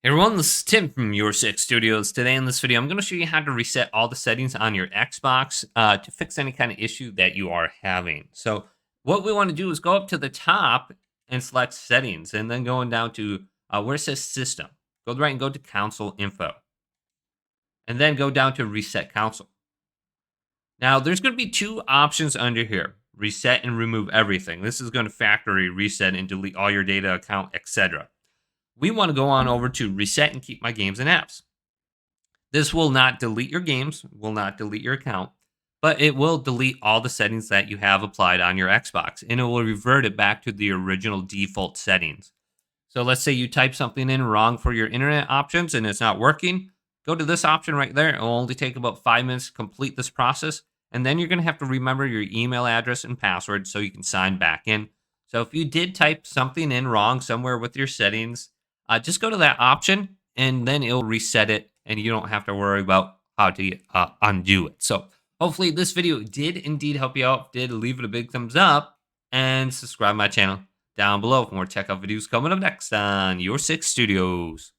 Hey everyone, this is Tim from Your Six Studios. Today in this video, I'm going to show you how to reset all the settings on your Xbox to fix any kind of issue that you are having. So what we want to do is go up to the top and select settings, and then going down to where it says system. Go right and go to console info, and then go down to reset console. Now there's going to be two options under here: reset and remove everything. This is going to factory reset and delete all your data, account, etc. We want to go on over to reset and keep my games and apps. This will not delete your games, will not delete your account, but it will delete all the settings that you have applied on your Xbox, and it will revert it back to the original default settings. So let's say you type something in wrong for your internet options and it's not working. Go to this option right there. It will only take about 5 minutes to complete this process. And then you're going to have to remember your email address and password so you can sign back in. So if you did type something in wrong somewhere with your settings, just go to that option and then it'll reset it and you don't have to worry about how to undo it. So hopefully this video did indeed help you out. If did, leave it a big thumbs up and subscribe to my channel down below for more tech out videos coming up next on Your Six Studios.